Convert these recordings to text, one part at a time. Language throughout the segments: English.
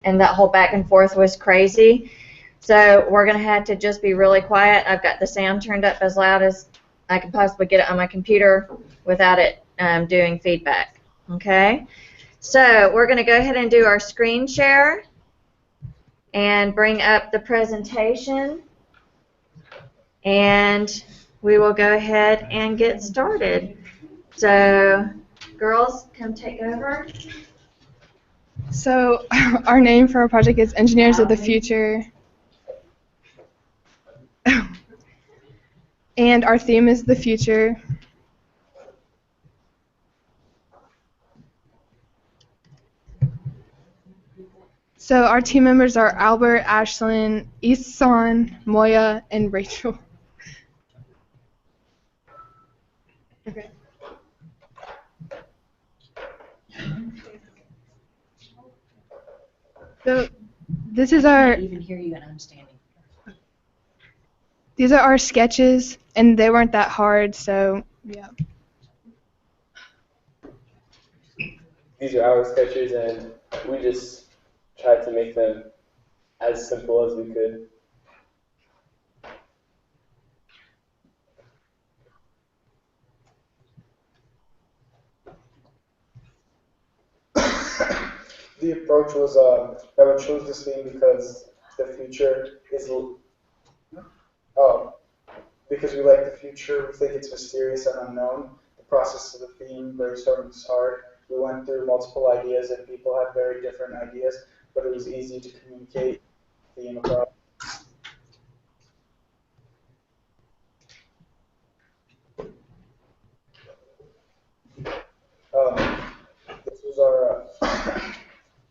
and that whole back and forth was crazy. So we're going to have to just be really quiet. I've got the sound turned up as loud as I can possibly get it on my computer without it doing feedback. Okay? So we're going to go ahead and do our screen share and bring up the presentation. And we will go ahead and get started. So, girls, come take over. So, our name for our project is Engineers of the Future. And our theme is the future. So, our team members are Albert, Ashlyn, Isan, Moya, and Rachel. Okay. So this is our. Even hear you and understanding. These are our sketches, and they weren't that hard, so yeah. These are our sketches, and we just tried to make them as simple as we could. The approach was that we chose this theme because the future is, because we like the future, we think it's mysterious and unknown. The process of the theme brainstorming was hard. We went through multiple ideas and people had very different ideas, but it was easy to communicate the theme across. This was our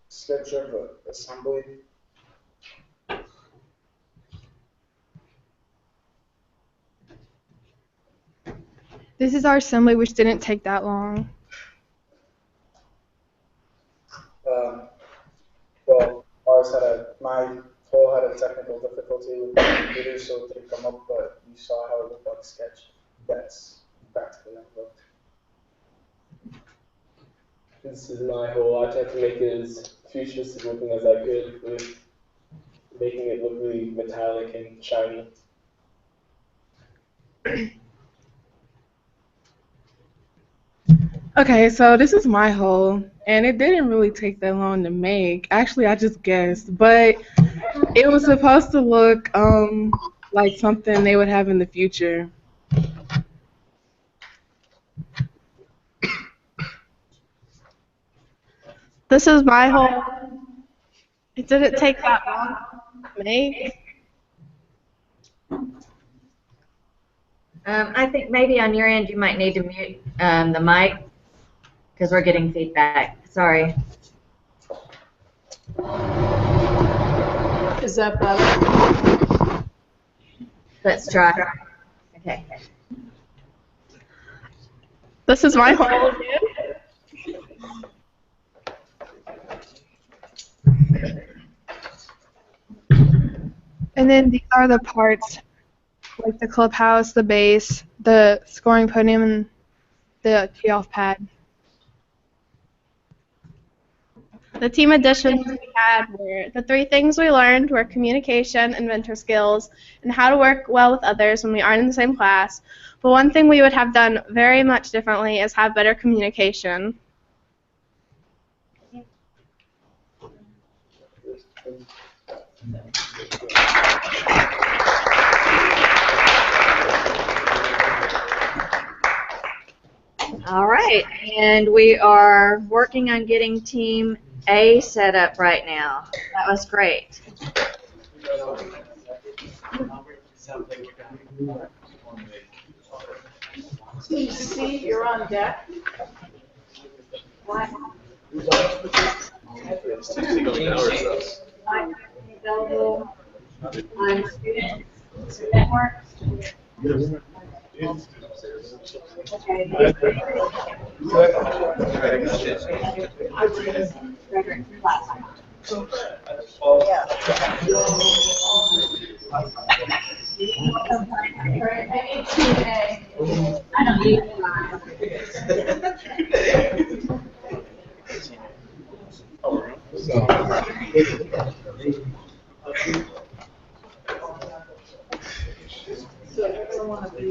sketch of assembly. This is our assembly, which didn't take that long. Well, my poll had a technical difficulty with the computer, so it didn't come up, but you saw how it looked like a sketch. That's practically how it looked. This is my whole. I tried to make it as futuristic looking as I could, with making it look really metallic and shiny. Okay, so this is my hole, and it didn't really take that long to make. Actually, I just guessed, but it was supposed to look like something they would have in the future. This is my hole. It didn't take that long to make. I think maybe on your end you might need to mute the mic because we're getting feedback. Sorry. Is that better? Let's try. Okay. This is my hole. And then these are the parts, like the clubhouse, the base, the scoring podium, and the tee-off pad. The team additions we had were the three things we learned were communication, inventor skills, and how to work well with others when we aren't in the same class. But one thing we would have done very much differently is have better communication. All right, and we are working on getting Team A set up right now. That was great. Team C, you're on deck. What? I'm student network. Frederick, class. I don't need So if you want to be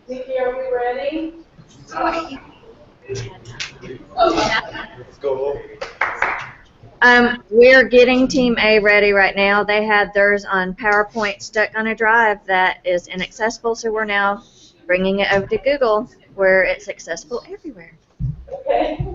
Nikki, are we ready? Let's go. We're getting Team A ready right now. They had theirs on PowerPoint stuck on a drive that is inaccessible, so we're now bringing it over to Google, where it's accessible everywhere. Okay.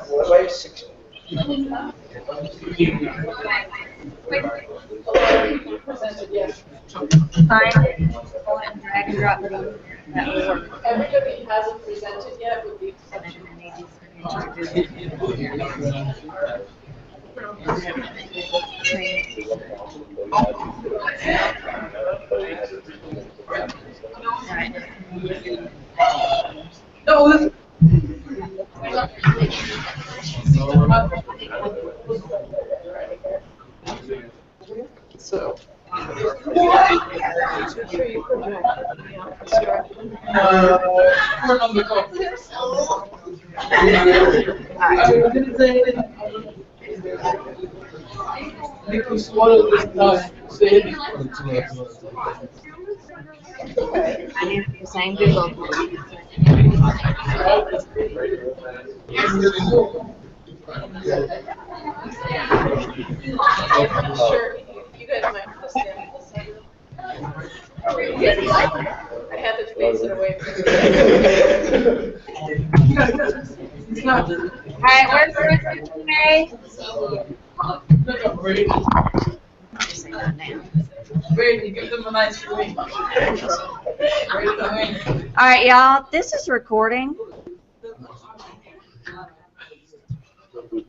What about your 6? Presented, yes. Find it, pull it, and drag and drop it on there. That will work. Everybody who hasn't presented yet would be. And then I need these into Google. So. I need the same Google. Sure, you guys might have to stand at the side. I had to face it away from you. All right, where's the today? Brady, give them a nice ring. All right, y'all, this is recording.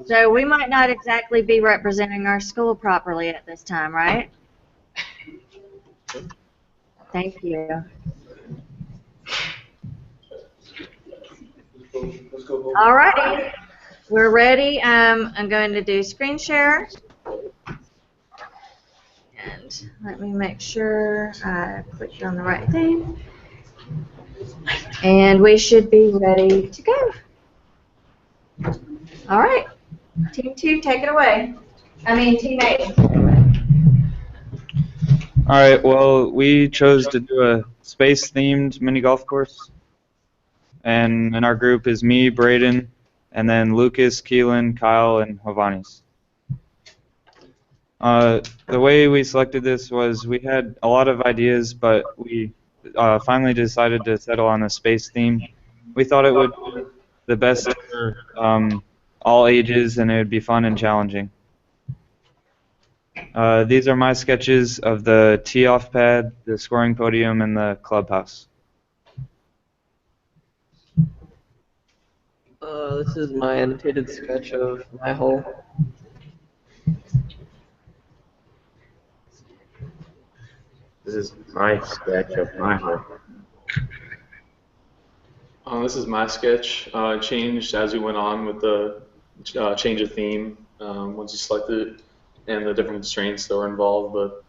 So we might not exactly be representing our school properly at this time, right? Thank you. All righty, we're ready. I'm going to do screen share. And let me make sure I clicked on the right thing. And we should be ready to go. All right, Team 2, take it away. I mean, Team 8. All right, well, we chose to do a space-themed mini golf course. And in our group is me, Braden, and then Lucas, Keelan, Kyle, and Hovannes. The way we selected this was we had a lot of ideas, but we finally decided to settle on a space theme. We thought it would be the best for all ages, and it would be fun and challenging. These are my sketches of the tee-off pad, the scoring podium, and the clubhouse. This is my annotated sketch of my hole. This is my sketch of my hole. This is my sketch. It changed as we went on with the change of theme once you selected it and the different constraints that were involved, but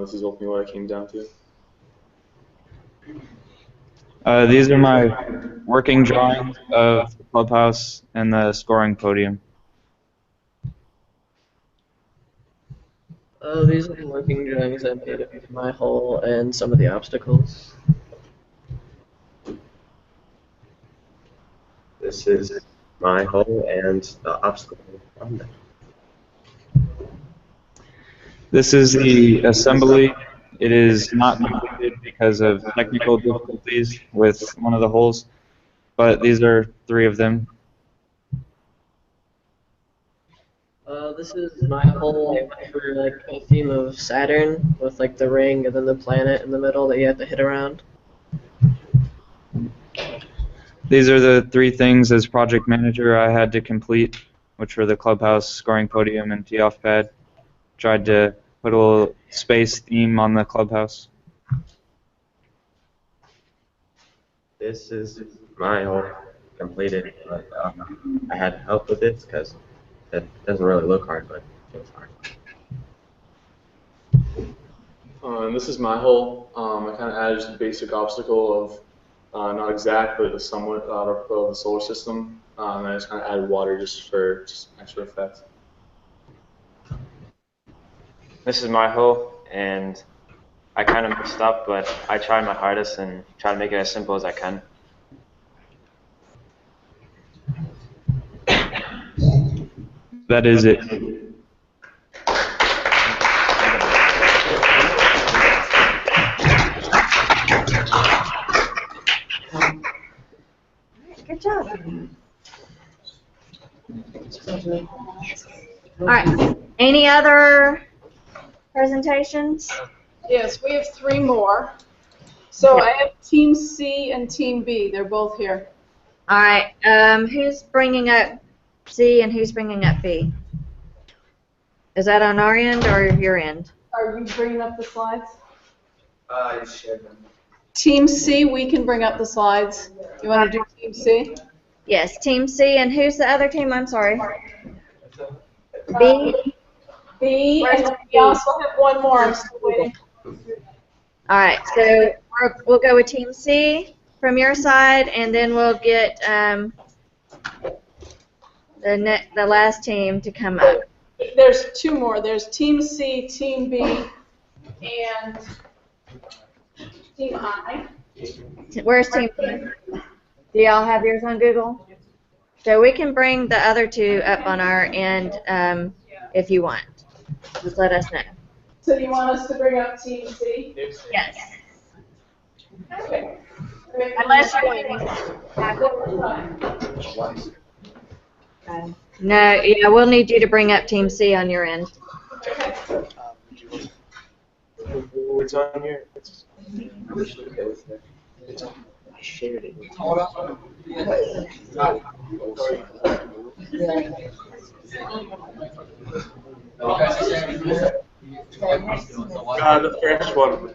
this is ultimately what I came down to. These are my working drawings of the clubhouse and the scoring podium. These are the working drawings I made of my hole and some of the obstacles. This is my hole and the obstacle on there. This is the assembly. It is not completed because of technical difficulties with one of the holes, but these are 3 of them. This is my hole. I went for like a theme of Saturn with like the ring and then the planet in the middle that you have to hit around. These are the 3 things as project manager I had to complete, which were the clubhouse, scoring podium, and tee-off pad. Tried to put a little space theme on the clubhouse. This is my hole completed, but I had help with this because it doesn't really look hard, but it was hard. And this is my hole. I kind of added just the basic obstacle of not exact, but somewhat of the solar system. And I just kind of added water just for extra effect. This is my hole, and I kind of messed up, but I tried my hardest and try to make it as simple as I can. That is it. Good job. All right. Any other presentations? Yes, we have 3 more. So I have Team C and Team B. They're both here. All right. Who's bringing up C and who's bringing up B? Is that on our end or your end? Are you bringing up the slides? I shared them. Team C, we can bring up the slides. You want to do Team C? Yes, Team C. And who's the other team? I'm sorry. B. B, Where's and then B? we also have one more. I'm still waiting. All right. So we'll go with Team C from your side, and then we'll get the last team to come up. There's 2 more. There's Team C, Team B, and Team I. Where's Team B? Do y'all have yours on Google? So we can bring the other 2 up on our end if you want. Just let us know. So do you want us to bring up Team C? Yes. Okay. Unless you No, yeah, we'll need you to bring up Team C on your end. What's on here? I shared it. The first one.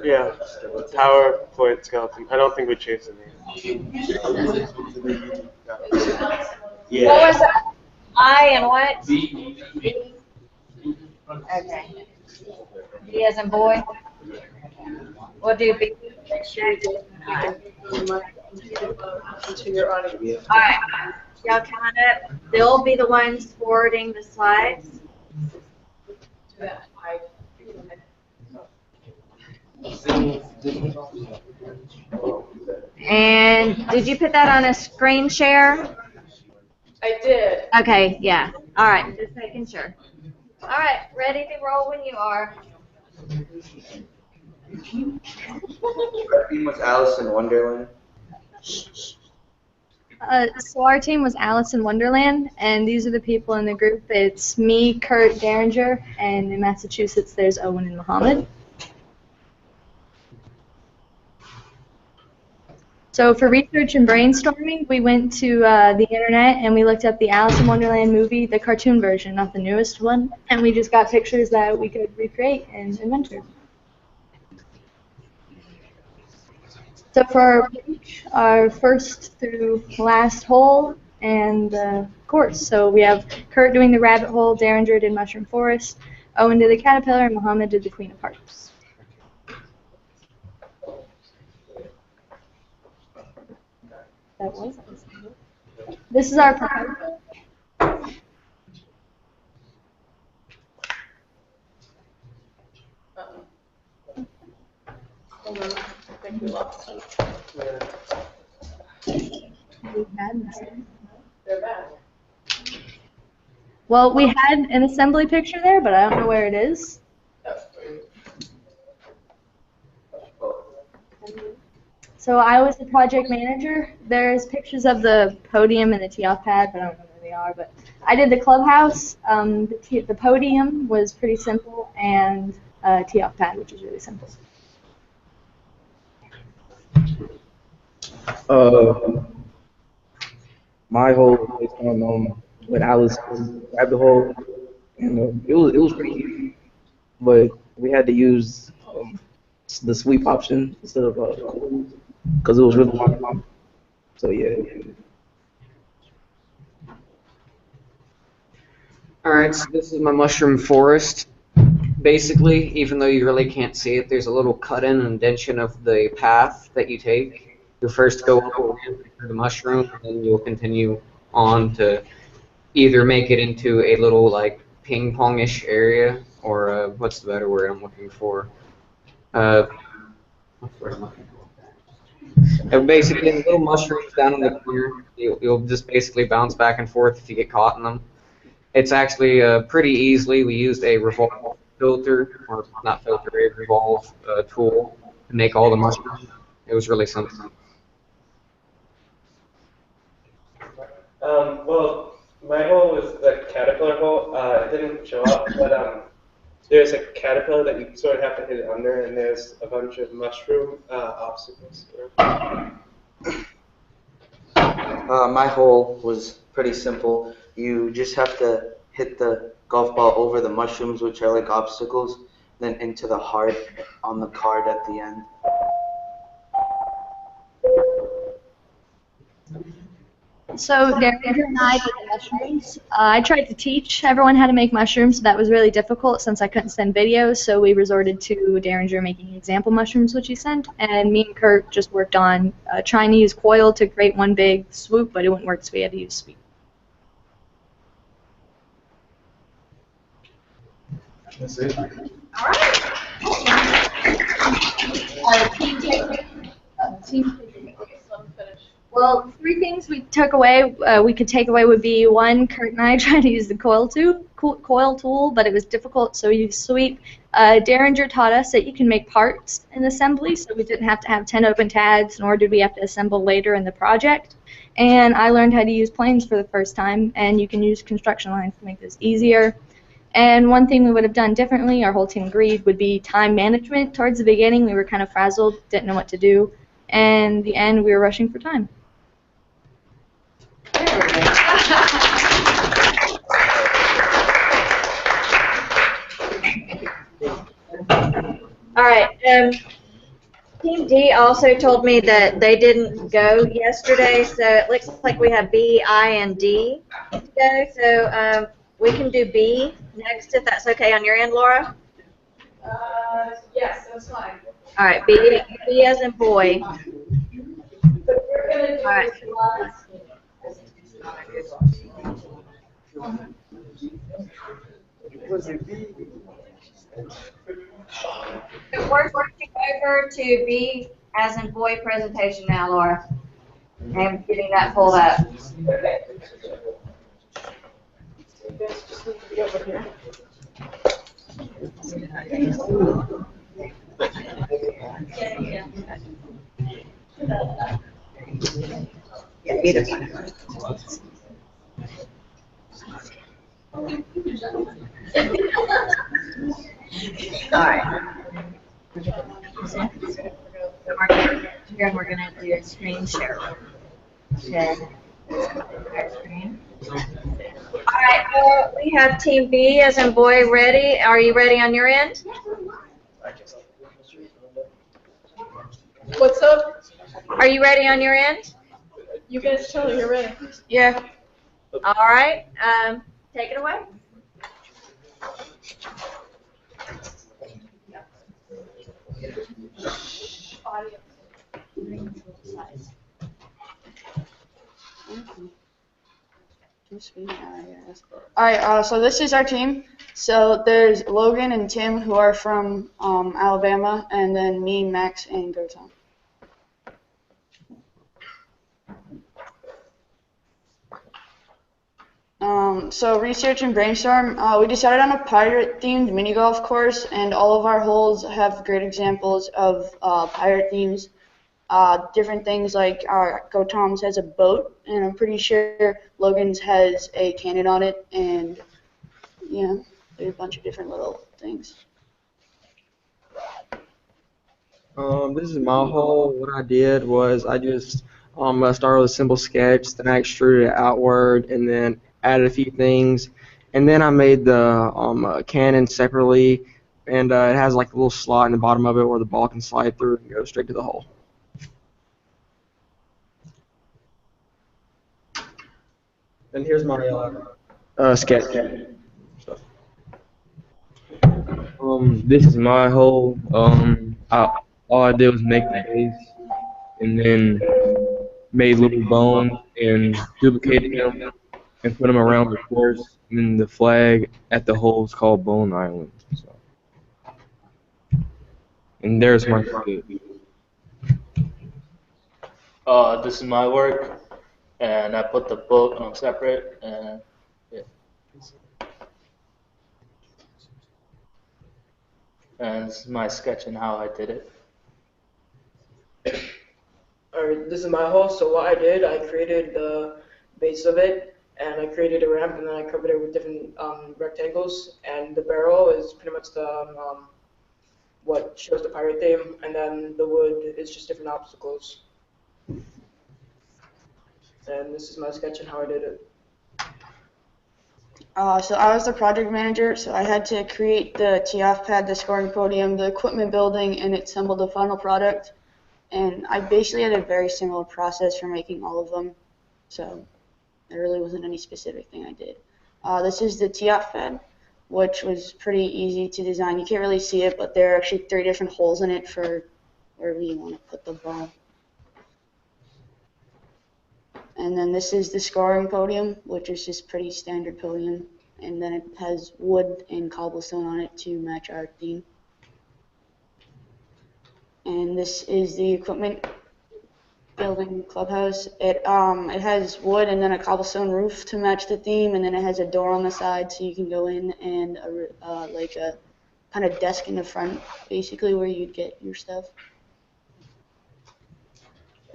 Yeah. PowerPoint skeleton. I don't think we changed the name. Yeah. What was that? I and what? B. Okay. B as in boy. We'll do B. To your audience. All right. Y'all coming up. They'll be the ones forwarding the slides. And did you put that on a screen share? I did. Okay, yeah. All right, just making sure. All right, ready to roll when you are. Our team was Alice in Wonderland. So our team was Alice in Wonderland, and these are the people in the group. It's me, Kurt, Derringer, and in Massachusetts there's Owen and Muhammad. So for research and brainstorming, we went to the internet and we looked up the Alice in Wonderland movie, the cartoon version, not the newest one, and we just got pictures that we could recreate and inventor. So for our first through last hole and course, so we have Kurt doing the rabbit hole, Derringer did mushroom forest, Owen did the caterpillar, and Muhammad did the Queen of Hearts. That was awesome. This is our proposal. Hold on. I think we lost it. we had in assembly. They're bad. Well, we had an assembly picture there, but I don't know where it is. So I was the project manager. There's pictures of the podium and the tee-off pad, but I don't know where they are. But I did the clubhouse. The podium was pretty simple, and tee-off pad, which is really simple. My hole was based on when Alice grabbed the hole, and it was pretty easy, but we had to use the sweep option instead of because it was really hard. So yeah. Alright, so this is my mushroom forest. Basically, even though you really can't see it, there's a little cut-in and indentation of the path that you take. You first go up a ramp through the mushroom, and then you'll continue on to either make it into a little, like, ping-pong-ish area, or, what's the better word I'm looking for? What's the word I'm looking for? Basically, the little mushrooms down in the corner, you'll just basically bounce back and forth if you get caught in them. It's actually pretty easily. We used a revolve filter, or not filter, a revolve tool to make all the mushrooms. It was really simple. Well, my hole was a caterpillar hole. It didn't show up, but there's a caterpillar that you sort of have to hit it under, and there's a bunch of mushroom obstacles. My hole was pretty simple. You just have to hit the golf ball over the mushrooms, which are like obstacles, then into the heart on the card at the end. So Derringer and I did the mushrooms. I tried to teach everyone how to make mushrooms, so that was really difficult since I couldn't send videos, so we resorted to Derringer making example mushrooms, which he sent, and me and Kurt just worked on trying to use coil to create one big swoop, but it wouldn't work, so we had to use sweep. That's it. Well, three things we took away, we could take away would be one, Kurt and I tried to use the coil tool, but it was difficult, so we used sweep. Derringer taught us that you can make parts in assembly, so we didn't have to have 10 open tabs, nor did we have to assemble later in the project. And I learned how to use planes for the first time, and you can use construction lines to make this easier. And one thing we would have done differently, our whole team agreed, would be time management. Towards the beginning, we were kind of frazzled, didn't know what to do, and in the end, we were rushing for time. All right. Team D also told me that they didn't go yesterday, so it looks like we have B, I, and D to go. So we can do B next if that's okay on your end, Laura. Yes, that's fine. All right. B as in boy. But we're going to do All right. We're switching over to B as in boy presentation now, Laura. I'm getting that pulled up. All right. We're going to do a screen share. Okay. Screen. All right. We have Team B as in boy ready. Are you ready on your end? What's up? Are you ready on your end? You guys tell me you're ready. Yeah. All right. Take it away. Alright, so this is our team. So there's Logan and Tim who are from Alabama, and then me, Max, and Gerton. So research and brainstorm. We decided on a pirate-themed mini golf course, and all of our holes have great examples of pirate themes. Different things like Go Tom's has a boat, and I'm pretty sure Logan's has a cannon on it, and yeah, there's a bunch of different little things. This is my hole. What I did was I just started with a simple sketch, then I extruded it outward, and then added a few things, and then I made the cannon separately, and it has like a little slot in the bottom of it where the ball can slide through and go straight to the hole. And here's my sketch. This is my hole. All I did was make the base, and then made little bones and duplicated them and put them around the course. And then the flag at the hole is called Bone Island. So. And there's my sketch. This is my work, and I put the boat on separate, and yeah. And this is my sketch and how I did it. Alright, this is my hole. So what I did, I created the base of it, and I created a ramp, and then I covered it with different rectangles. And the barrel is pretty much the what shows the pirate theme, and then the wood is just different obstacles. And this is my sketch and how I did it. So I was the project manager, so I had to create the tee-off pad, the scoring podium, the equipment building, and assemble the final product. And I basically had a very similar process for making all of them, so there really wasn't any specific thing I did. This is the tee-off pad, which was pretty easy to design. You can't really see it, but there are actually 3 different holes in it for wherever you want to put the ball. And then this is the scoring podium, which is just pretty standard podium. And then it has wood and cobblestone on it to match our theme. And this is the equipment building clubhouse. It has wood and then a cobblestone roof to match the theme, and then it has a door on the side so you can go in, and like a kind of desk in the front, basically where you'd get your stuff.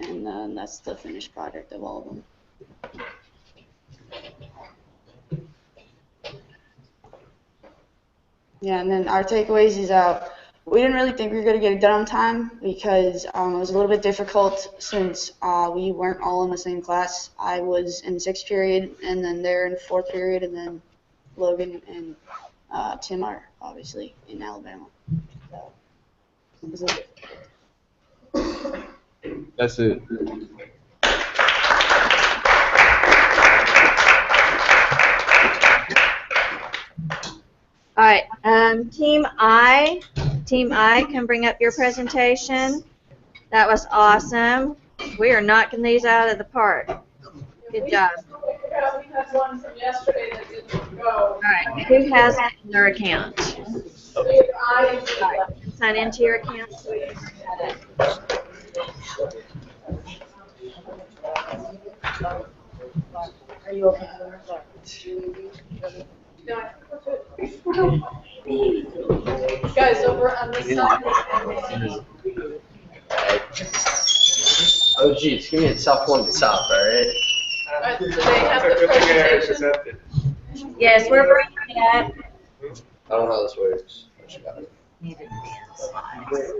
And that's the finished product of all of them. Yeah, and then our takeaways is we didn't really think we were going to get it done on time because it was a little bit difficult since we weren't all in the same class. I was in 6th period, and then they're in 4th period, and then Logan and Tim are obviously in Alabama. So it was a little difficult. That's it. All right, Team I can bring up your presentation. That was awesome. We are knocking these out of the park. Good job. We had one from yesterday that didn't go. All right, who has it in their account? Sign into your account. Are you okay? Guys, over on this side. Oh geez, give me a tough one to top, alright? Do they have the presentation? Yes, we're bringing it up. I don't know how this works.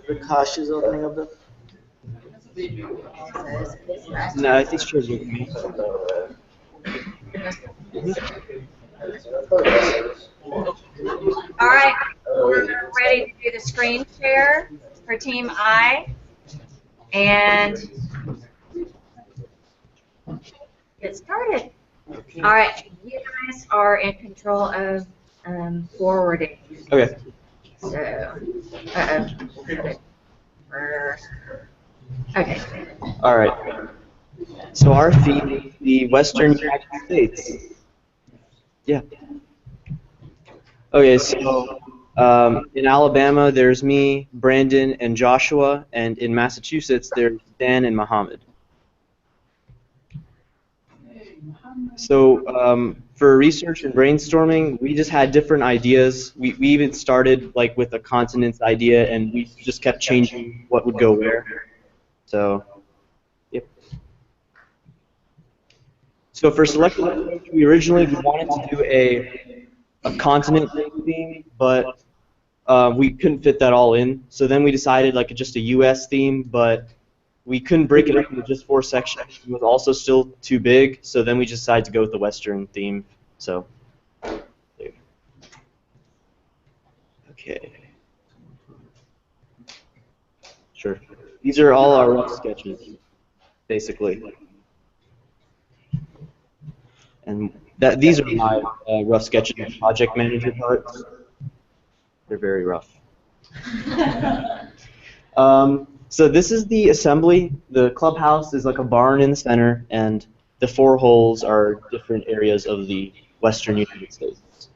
The Kosh is opening up the. No, I think she was with me. All right, we're ready to do the screen share for Team I. And get started. All right, you guys are in control of forwarding. Okay. So, okay. All right. So our theme is the Western United States. Yeah. Okay, so in Alabama, there's me, Brandon, and Joshua, and in Massachusetts, there's Dan and Muhammad. So for research and brainstorming, we just had different ideas. We even started like with a continents idea, and we just kept changing what would go where. So, yep. So for selected approach, we originally wanted to do a continent theme, but we couldn't fit that all in. So then we decided like just a U.S. theme, but we couldn't break it up into just 4 sections. It was also still too big, so then we decided to go with the Western theme. So, okay. Sure. These are all our rough sketches, basically. And these are my rough sketches of project manager parts. They're very rough. So this is the assembly. The clubhouse is like a barn in the center, and the 4 holes are different areas of the western United States.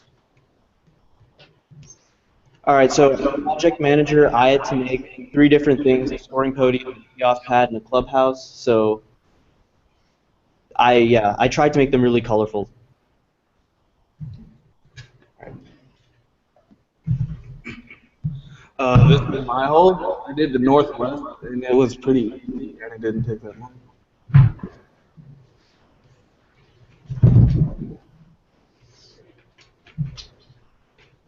All right, so as a project manager, I had to make 3 different things: a scoring podium, a tee-off pad, and a clubhouse. So I tried to make them really colorful. This is my hole. I did the northwest, and it was pretty easy, and it didn't take that long.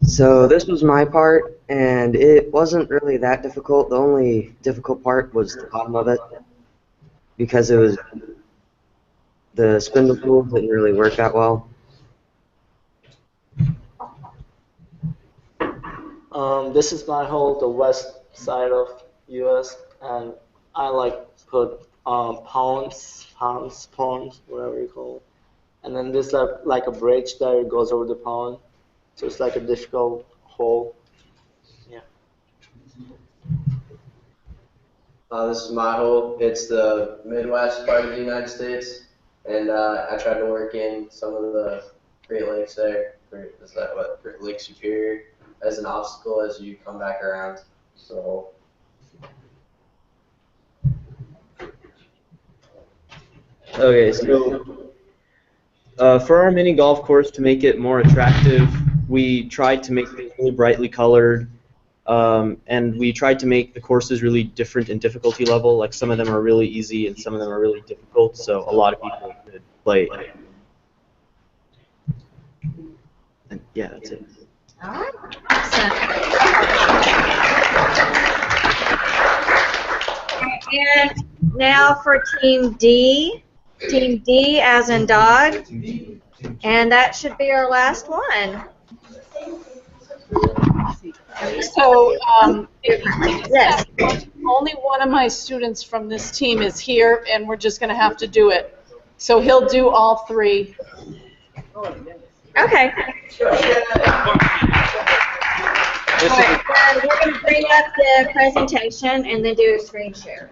So this was my part, and it wasn't really that difficult. The only difficult part was the bottom of it, because it was the spindle tool didn't really work that well. This is my hole, the west side of US, and I like put pawns, whatever you call it. And then this like a bridge that goes over the pond, so it's like a difficult hole. Yeah. This is my hole. It's the Midwest part of the United States, and I tried to work in some of the Great Lakes there. Is that what? Great Lake Superior as an obstacle as you come back around. So. Okay, so for our mini golf course, to make it more attractive, we tried to make things really brightly colored, and we tried to make the courses really different in difficulty level. Like some of them are really easy and some of them are really difficult, so a lot of people could play. And yeah, that's it. All right. And now for Team D. Team D as in dog. And that should be our last one. So, yes. Only one of my students from this team is here, and we're just going to have to do it. So he'll do all 3. Okay. We're going to bring up the presentation and then do a screen share.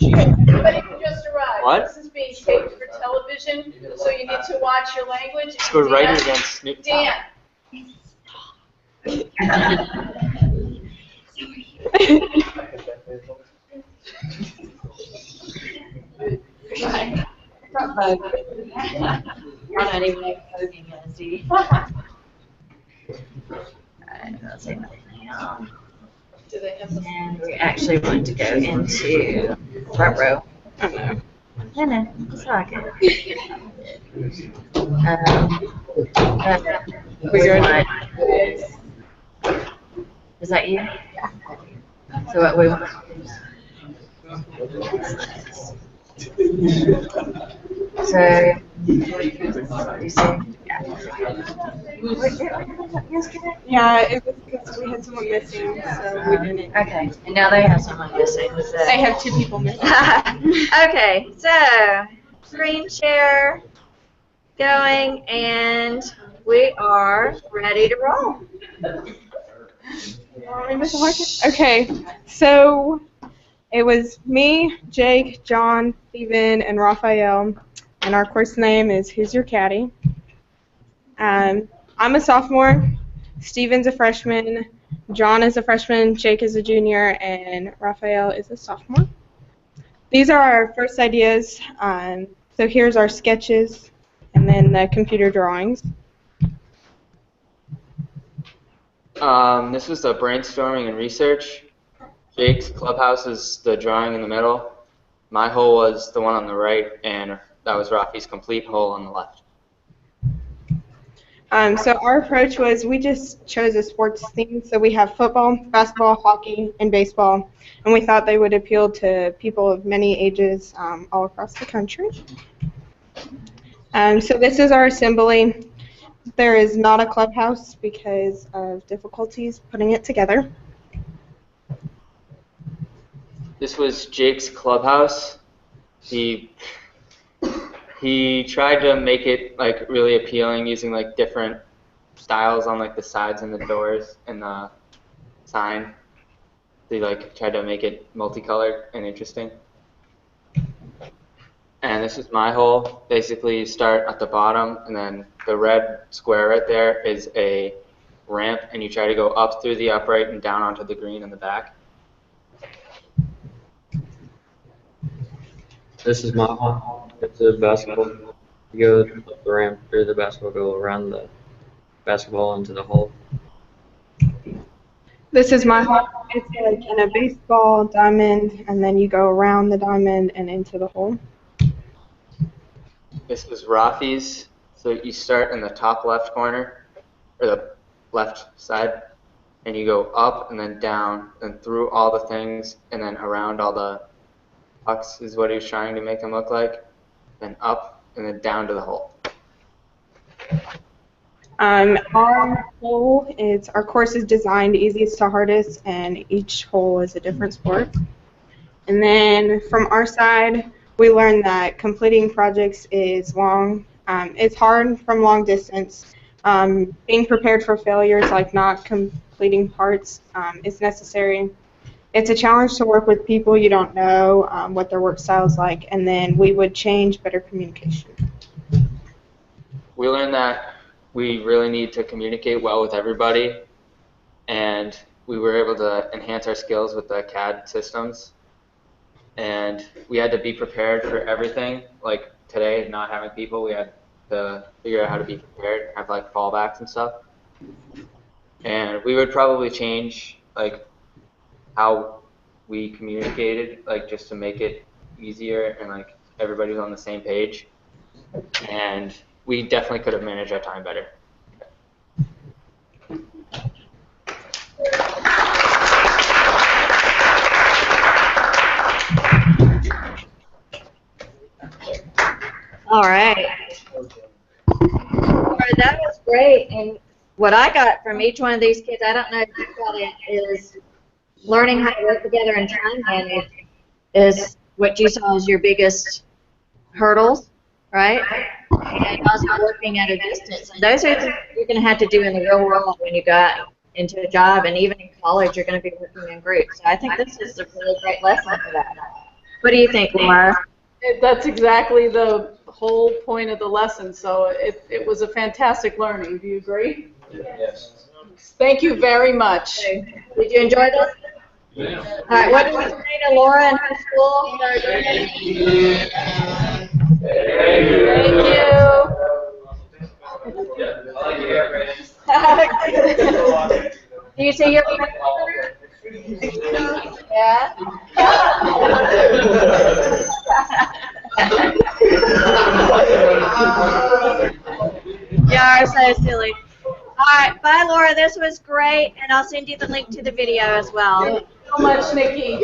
Everybody who just arrived. What? This is being taped for television, so you need to watch your language. We're writing against Snoop Dogg. Dan. You're not even exposing it, see? Alright, let's see now. And we actually want to go into front row. No, it's all good. Is that you? Yeah. So what we want. So, you see? Yeah, it was because we had someone missing, so we didn't. Okay, and now they have someone missing. So. They have 2 people missing. Okay, so screen share going, and we are ready to roll. Okay, so it was me, Jake, John, Steven, and Raphael, and our course name is Who's Your Caddy? I'm a sophomore, Steven's a freshman, John is a freshman, Jake is a junior, and Raphael is a sophomore. These are our first ideas. So So here's our sketches and then the computer drawings. This was the brainstorming and research. Jake's clubhouse is the drawing in the middle. My hole was the one on the right, and that was Rafi's complete hole on the left. So our approach was we just chose a sports theme. So we have football, basketball, hockey, and baseball. And we thought they would appeal to people of many ages all across the country. So this is our assembly. There is not a clubhouse because of difficulties putting it together. This was Jake's clubhouse. He tried to make it like really appealing using like different styles on like the sides and the doors and the sign. He like tried to make it multicolored and interesting. And this is my hole. Basically, you start at the bottom, and then the red square right there is a ramp, and you try to go up through the upright and down onto the green in the back. This is my hole. It's a basketball. You go up the ramp through the basketball, go around the basketball into the hole. This is my hole. It's like in a baseball diamond, and then you go around the diamond and into the hole. This is Rafi's. So you start in the top left corner, or the left side, and you go up and then down and through all the things and then around all the pucks is what he was trying to make them look like. Then up and then down to the hole. Our hole is, our course is designed easiest to hardest, and each hole is a different sport. And then from our side, we learned that completing projects is long. It's hard from long distance. Being prepared for failures, like not completing parts, is necessary. It's a challenge to work with people you don't know what their work style is like, and then we would change better communication. We learned that we really need to communicate well with everybody, and we were able to enhance our skills with the CAD systems. And we had to be prepared for everything. Like today, not having people, we had to figure out how to be prepared, have like fallbacks and stuff. And we would probably change like how we communicated, like just to make it easier and like everybody's on the same page. And we definitely could have managed our time better. All right. That was great. And what I got from each one of these kids, I don't know if you got it, is learning how to work together and time manage is what you saw as your biggest hurdles, right? And also working at a distance. And those are things you're going to have to do in the real world when you go out into a job, and even in college you're going to be working in groups. So I think this is a really great lesson for that. What do you think, Laura? That's exactly the whole point of the lesson, so it was a fantastic learning. Do you agree? Yes. Thank you very much. Did you enjoy this? Yeah. All right, what did you say to Laura in her school? Thank you. Thank you. Do you see your friend? Yeah? Y'all are so silly. All right, bye, Laura. This was great, and I'll send you the link to the video as well. Thank you so much, Nikki.